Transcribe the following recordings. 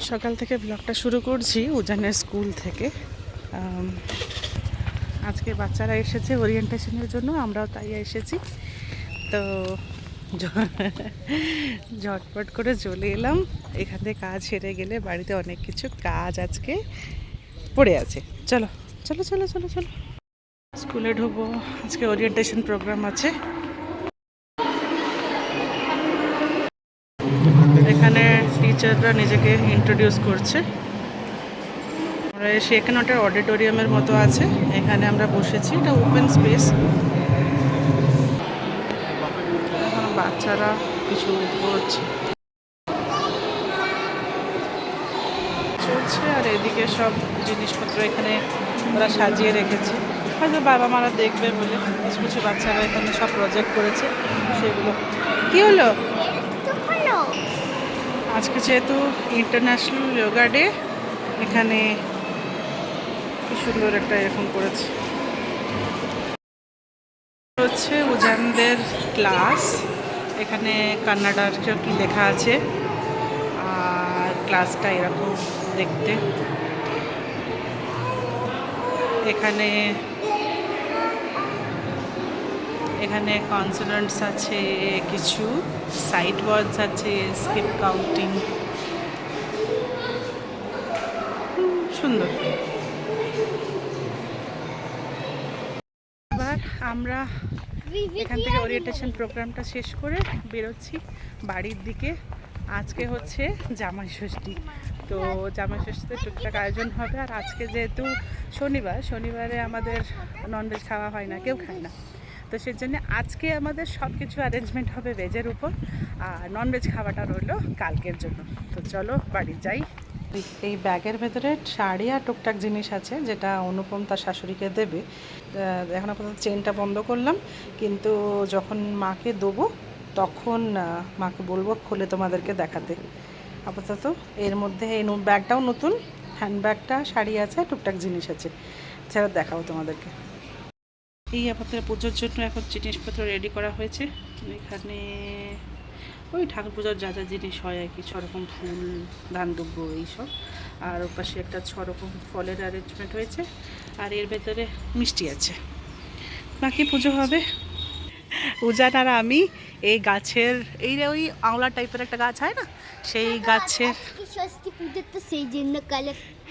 সকাল থেকে ব্লগটা শুরু করছি উজানের স্কুল থেকে। আজকে বাচ্চারা এসেছে ওরিয়েন্টেশনের জন্য, আমরাও তাই এসেছি। তো ঝটপট করে চলে এলাম। এখান থেকে কাজ সেরে গেলে বাড়িতে অনেক কিছু কাজ আজকে পড়ে আছে। চলো চলো চলো চলো চলো স্কুলে ঢুকবো। আজকে ওরিয়েন্টেশন প্রোগ্রাম আছে। এখানে টিচাররা নিজেকে ইন্ট্রোডিউস করছে। আমরা এসে এখানে ওটা অডিটোরিয়ামের মতো আছে, এখানে আমরা বসেছি। এটা ওপেন স্পেস। এখন বাচ্চারা কিছু করছে চলছে, আর এদিকে সব জিনিসপত্র এখানে ওরা সাজিয়ে রেখেছে, হয়তো বাবা মারা দেখবে বলে। কিছু কিছু বাচ্চারা এখানে সব প্রজেক্ট করেছে, সেগুলো। কি হলো আজকে যেহেতু ইন্টারন্যাশনাল যোগা ডে, এখানে কি সুন্দর একটা এরকম করেছে। হচ্ছে উজানদের ক্লাস। এখানে কান্নাডার কি লেখা আছে, আর ক্লাসটা এরকম দেখতে। এখানে এখানে কনসোনেন্টস আছে, কিছু সাইড ওয়ার্ডস আছে, স্কিপ কাউন্টিং, সুন্দর। এবার আমরা এখান থেকে ওরিয়েন্টেশন প্রোগ্রামটা শেষ করে বেরোচ্ছি বাড়ির দিকে। আজকে হচ্ছে জামাই ষষ্ঠী, তো জামাই ষষ্ঠীতে টুকটাক আয়োজন হবে। আর আজকে যেহেতু শনিবারে আমাদের ননভেজ খাওয়া হয় না, কেউ খায় না, তো সেই জন্য আজকে আমাদের সব কিছু অ্যারেঞ্জমেন্ট হবে ভেজের উপর, আর ননভেজ খাওয়াটা রইলো কালকের জন্য। তো চলো বাড়ি যাই। এই ব্যাগের ভেতরে শাড়ি আর টুকটাক জিনিস আছে, যেটা অনুপম তার শাশুড়িকে দেবে। এখন আপাতত চেনটা বন্ধ করলাম, কিন্তু যখন মাকে দেবো তখন মাকে বলবো খুলে তোমাদেরকে দেখাতে। আপাতত এর মধ্যে এই ব্যাগটাও নতুন, হ্যান্ডব্যাগটা, শাড়ি আছে, টুকটাক জিনিস আছে, সেটা দেখাবো তোমাদেরকে। এই আপাতত পুজোর জন্য এখন জিনিসপত্র রেডি করা হয়েছে। এখানে ওই ঠাকুর পুজোর যা যা জিনিস হয় আর কি, 6 রকম ফুল, ধান দুব্বো, এইসব। আর ওপাশে একটা 6 রকম ফলের অ্যারেঞ্জমেন্ট হয়েছে, আর এর ভেতরে মিষ্টি আছে। বাকি পুজো হবে। উজান আর আমি এই গাছের, এই ওই আওলা টাইপের একটা গাছ হয় না, সেই গাছের,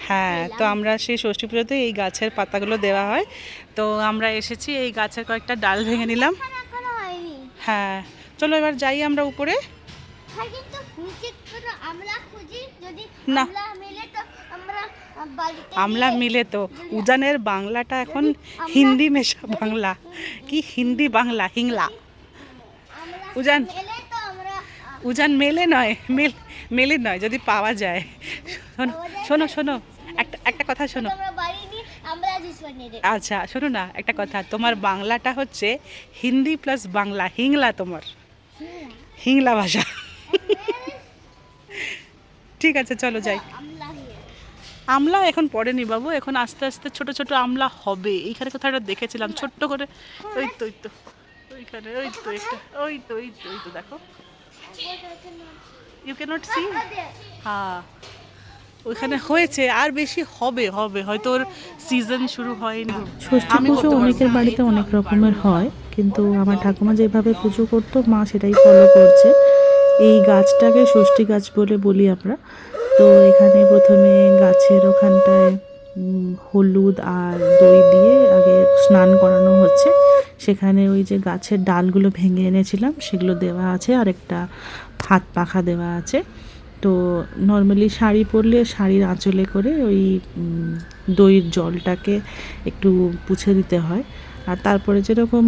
হ্যাঁ, তো আমরা সেই ষষ্ঠী পুজোতে এই গাছের পাতাগুলো দেওয়া হয়। তো আমরা এসেছি, এই গাছের কয়েকটা ডাল ভেঙে নিলাম। হ্যাঁ, চলো এবার যাই আমরা উপরে। না, আমলা মিলে তো উজানের বাংলাটা এখন হিন্দি মেশা বাংলা। কি হিন্দি বাংলা, হিংলা। উজান মেলে নয়, মেলে নয়, যদি পাওয়া যায়। শোনো শোনো একটা কথা শোনো। আচ্ছা শোনো না, একটা কথা, তোমার বাংলাটা হচ্ছে হিন্দি প্লাস বাংলা, হিংলা, তোমার হিংলা ভাষা। ঠিক আছে চলো যাই। আমলা এখন পড়েনি বাবু, এখন আস্তে আস্তে ছোট ছোট আমলা হবে। এইখানে কোথাও একটা দেখেছিলাম ছোট্ট করে, ওই তো ওইখানে, ওই তো একটা, ওই তো দেখো, ইউ ক্যানট সি। হ্যাঁ, ওইখানে হয়েছে, আর বেশি হবে হয়তো, ওর সিজন শুরু হয়নি। ষষ্ঠী পুজো অনেকের বাড়িতে অনেক রকমের হয়, কিন্তু আমার ঠাকুমা যেভাবে পুজো করতো মা সেটাই ফলো করছে। এই গাছটাকে ষষ্ঠী গাছ বলে বলি আমরা। তো এখানে প্রথমে গাছের ওখানটায় হলুদ আর দই দিয়ে আগে স্নান করানো হচ্ছে। সেখানে ওই যে গাছের ডালগুলো ভেঙে এনেছিলাম সেগুলো দেওয়া আছে, আর একটা হাত পাখা দেওয়া আছে। তো নর্মালি শাড়ি পরলে শাড়ির আঁচলে করে ওই দইয়ের জলটাকে একটু পুছে দিতে হয়। আর তারপরে যেরকম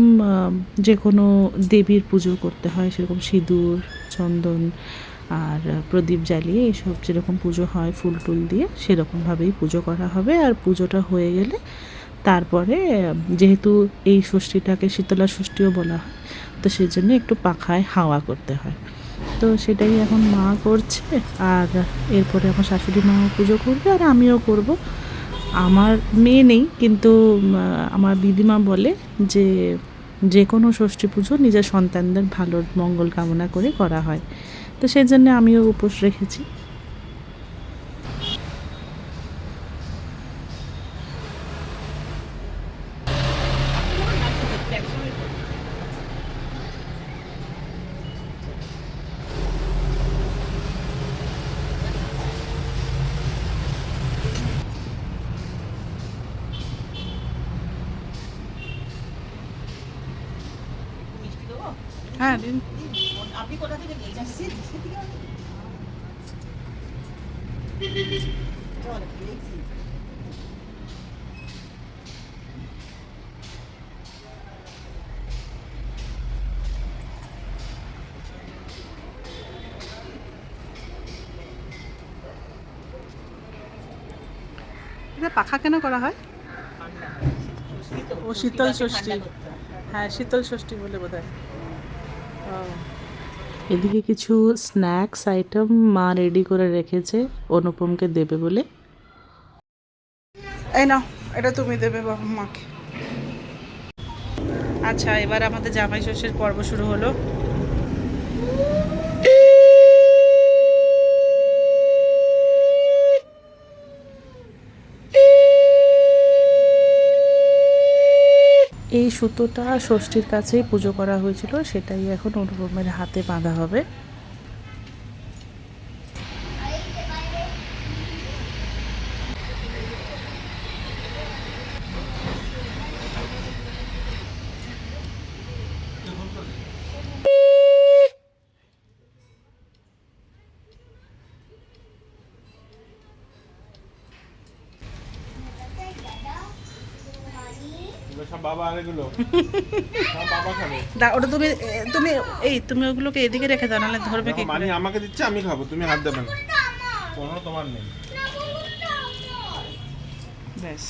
যে কোনো দেবীর পুজো করতে হয় সেরকম সিঁদুর, চন্দন আর প্রদীপ জ্বালিয়ে এইসব যেরকম পুজো হয় ফুল টুল দিয়ে, সেরকমভাবেই পুজো করা হবে। আর পুজোটা হয়ে গেলে তারপরে, যেহেতু এই ষষ্ঠীটাকে শীতলা ষষ্ঠীও বলা হয়, তো সেই জন্য একটু পাখায় হাওয়া করতে হয়। তো সেটাই এখন মা করছে, আর এরপরে আমার শাশুড়ি মাও পুজো করবে, আর আমিও করব। আমার মেয়ে নেই, কিন্তু আমার দিদিমা বলে যে যে কোনো ষষ্ঠী পুজো নিজের সন্তানদের ভালো মঙ্গল কামনা করে করা হয়, তো সেই জন্য আমিও উপোস রেখেছি। হ্যাঁ দিন। আপনি কোথা থেকে নিয়েছেন? এটা পাখা কেন করা হয়? ও শীতল ষষ্ঠী। হ্যাঁ শীতল ষষ্ঠী বলে বোধ হয়। এদিকে কিছু স্ন্যাক্স আইটেম মা রেডি করে রেখেছে অনুপমকে দেবে বলে। এই নাও, এটা তুমি দেবে বাবা মাকে। আচ্ছা, এবার আমাদের জামাই ষষ্ঠীর পর্ব শুরু হলো। এই সুতোটা ষষ্ঠীর কাছেই পুজো করা হয়েছিল, সেটাই এখন অনুপমের হাতে বাঁধা হবে। সব বাবা আর এগুলো সব বাবা খাবে। ওটা তুমি তুমি তুমি ওগুলোকে এদিকে রেখে দাও, নাহলে ধরবে কি মানি করে? আমাকে দিচ্ছে, আমি খাবো, তুমি হাত দেবে না। কোনো তোমার নেই। ব্যাস।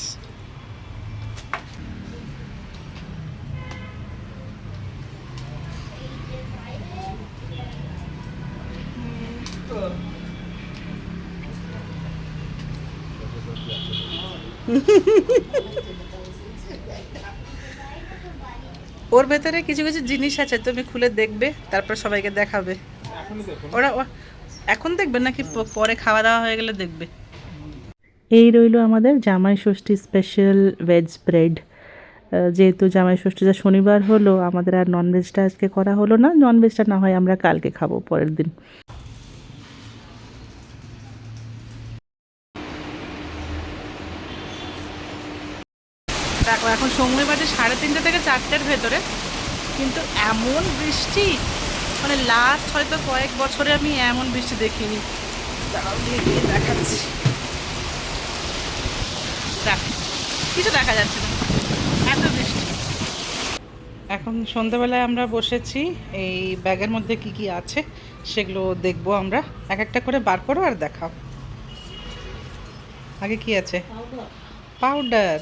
ওর ভেতরে কিছু কিছু জিনিস আছে, তুমি খুলে দেখবে, তারপর সবাইকে দেখাবে। এখনই দেখো। এখন দেখবে নাকি পরে খাওয়া দাওয়া হয়ে গেলে দেখবে? এই রইল আমাদের জামাই ষষ্ঠী স্পেশাল ভেজ ব্রেড। যেহেতু জামাই ষষ্ঠীটা শনিবার হলো, আমাদের আর ননভেজটা আজকে করা হলো না। ননভেজটা না হয় আমরা কালকে খাবো, পরের দিন। দেখো এখন সময় বাজে 3:30 থেকে 4টের ভেতরে, কিন্তু এমন বৃষ্টি, মানে লাস্ট হয়তো কয়েক বছরে আমি এমন বৃষ্টি দেখিনি। দাঁড়াও দিয়ে দিয়ে দেখাচ্ছি। দেখ, কিছু দেখা যাচ্ছে না, এত বৃষ্টি। এখন সন্ধ্যাবেলায় আমরা বসেছি, এই ব্যাগের মধ্যে কি কি আছে সেগুলো দেখবো আমরা। এক একটা করে বার করো আর দেখাও। আগে কি আছে? পাউডার।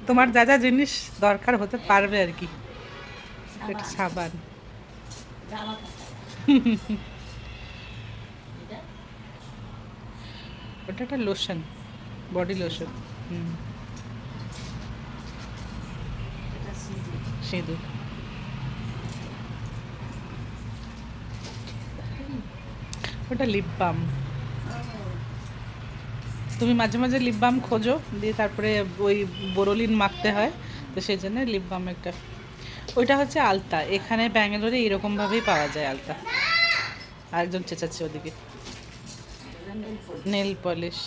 তোমার যা যা জিনিস দরকার হতে পারবে আর কি। একটা সাবান, ওটা একটা লোশন, বডি লোশন। সিঁদুর। ওটা লিপ বাম। তুমি মাঝে মাঝে লিপ বাম খোঁজো, দিয়ে তারপরে ওই বোরোলিন মাখতে হয়, তো সেই জন্য লিপ বাম একটা। ওইটা হচ্ছে আলতা, এখানে ব্যাঙ্গালোরে এরকমভাবেই পাওয়া যায় আলতা। আরেকজন চেঁচাচ্ছে ওদিকে। Nail polish.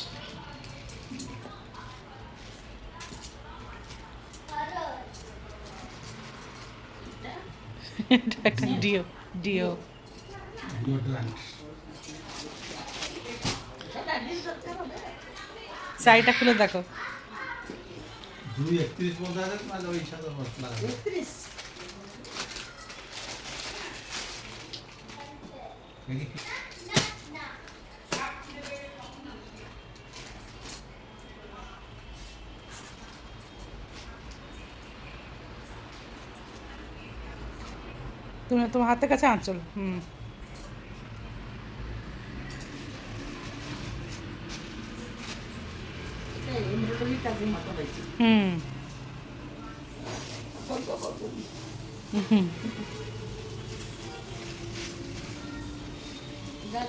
এটা একটা ডিও। ডিও। শাড়িটা খুলে দেখো। 2:31 মধ্যে আছে না, ওই সাথে মশলা 31 তুমি তোমার হাতের কাছে আঁচল। এমব্রয়ডারি কাজের মতো হয়েছে।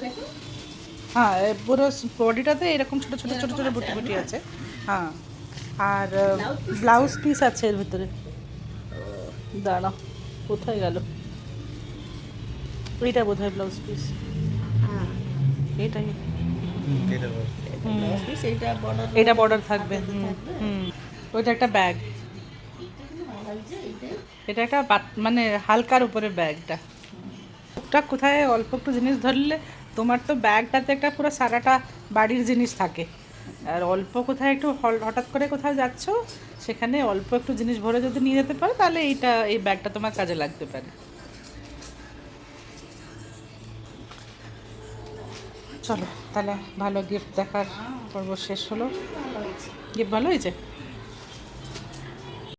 দেখো হ্যাঁ, পুরো বডিটাতে এরকম ছোট ছোট ছোট ছোট বুটি বুটি আছে। হ্যাঁ, আর ব্লাউজ পিস আছে এর ভিতরে। দাঁড়াও, কোথায় গেল? এইটা বোধ হয় ব্লাউজ পিস। এটাই। কেটে বল। ব্লাউজ পিস এইটা বর্ডার এটা বর্ডার থাকবে। হুম। ওইটা একটা ব্যাগ, এটা একটা মানে হালকার উপরে ব্যাগটা। টুকটাক কোথায় অল্প একটু জিনিস ধরলে, তোমার তো ব্যাগটাতে একটা পুরো সারাটা বাড়ির জিনিস থাকে, আর অল্প কোথায় একটু হঠাৎ করে কোথাও যাচ্ছ, সেখানে অল্প একটু জিনিস ভরে যদি নিয়ে যেতে পারো, তাহলে এই ব্যাগটা তোমার কাজে লাগতে পারে। চলো তাহলে, ভালো গিফট দেখার পর্ব শেষ হলো। গিফট ভালো হয়েছে?